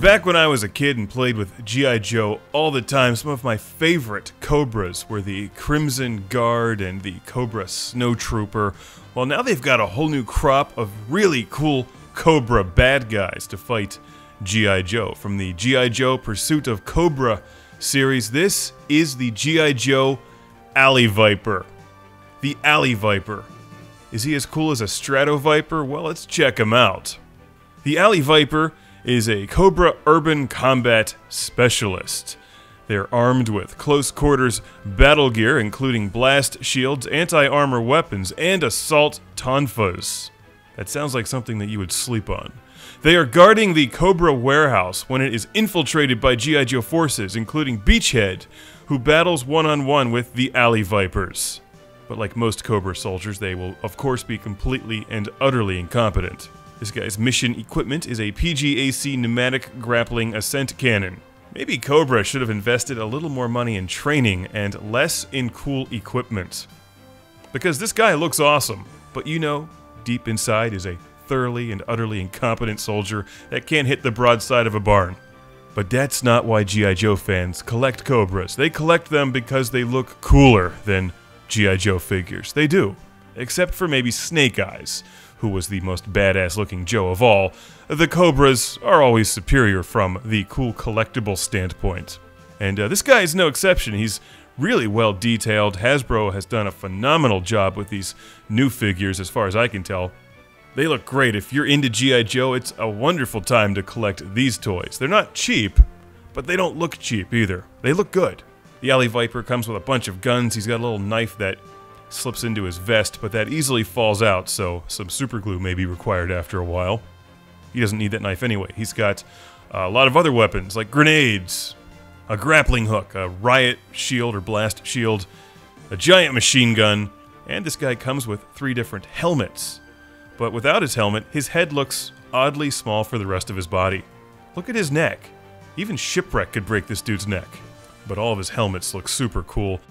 Back when I was a kid and played with G.I. Joe all the time, some of my favorite Cobras were the Crimson Guard and the Cobra Snow Trooper. Well, now they've got a whole new crop of really cool Cobra bad guys to fight G.I. Joe. From the G.I. Joe Pursuit of Cobra series, this is the G.I. Joe Alley Viper. The Alley Viper. Is he as cool as a Strato Viper? Well, let's check him out. The Alley Viper is a Cobra Urban Combat Specialist. They're armed with close quarters battle gear, including blast shields, anti-armor weapons, and assault tonfas. That sounds like something that you would sleep on. They are guarding the Cobra warehouse when it is infiltrated by G.I. Joe forces, including Beachhead, who battles one-on-one with the Alley Vipers. But like most Cobra soldiers, they will of course be completely and utterly incompetent. This guy's mission equipment is a PGAC pneumatic grappling ascent cannon. Maybe Cobra should have invested a little more money in training and less in cool equipment. Because this guy looks awesome, but you know, deep inside is a thoroughly and utterly incompetent soldier that can't hit the broadside of a barn. But that's not why G.I. Joe fans collect Cobras. They collect them because they look cooler than G.I. Joe figures. They do. Except for maybe Snake Eyes, who was the most badass looking Joe of all. The Cobras are always superior from the cool collectible standpoint. And this guy is no exception. He's really well detailed. Hasbro has done a phenomenal job with these new figures as far as I can tell. They look great. If you're into G.I. Joe, it's a wonderful time to collect these toys. They're not cheap, but they don't look cheap either. They look good. The Alley Viper comes with a bunch of guns. He's got a little knife that slips into his vest, but that easily falls out, so some super glue may be required after a while. He doesn't need that knife anyway. He's got a lot of other weapons, like grenades, a grappling hook, a riot shield or blast shield, a giant machine gun, and this guy comes with 3 different helmets. But without his helmet, his head looks oddly small for the rest of his body. Look at his neck. Even Shipwreck could break this dude's neck. But all of his helmets look super cool.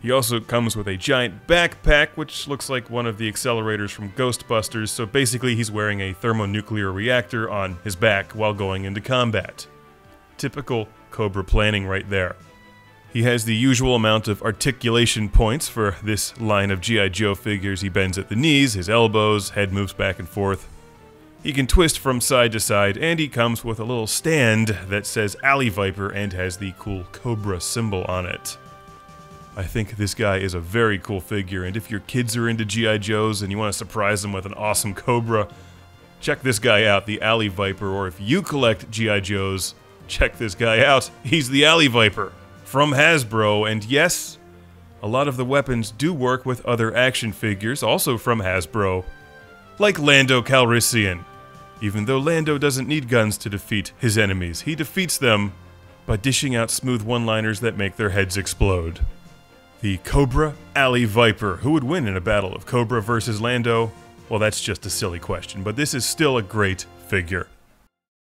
He also comes with a giant backpack, which looks like one of the accelerators from Ghostbusters, so basically he's wearing a thermonuclear reactor on his back while going into combat. Typical Cobra planning right there. He has the usual amount of articulation points for this line of G.I. Joe figures. He bends at the knees, his elbows, head moves back and forth. He can twist from side to side, and he comes with a little stand that says Alley Viper and has the cool Cobra symbol on it. I think this guy is a very cool figure, and if your kids are into G.I. Joes and you want to surprise them with an awesome Cobra, check this guy out, the Alley Viper, or if you collect G.I. Joes, check this guy out, he's the Alley Viper from Hasbro, and yes, a lot of the weapons do work with other action figures, also from Hasbro, like Lando Calrissian. Even though Lando doesn't need guns to defeat his enemies, he defeats them by dishing out smooth one-liners that make their heads explode. The Cobra Alley Viper. Who would win in a battle of Cobra versus Lando? Well, that's just a silly question, but this is still a great figure.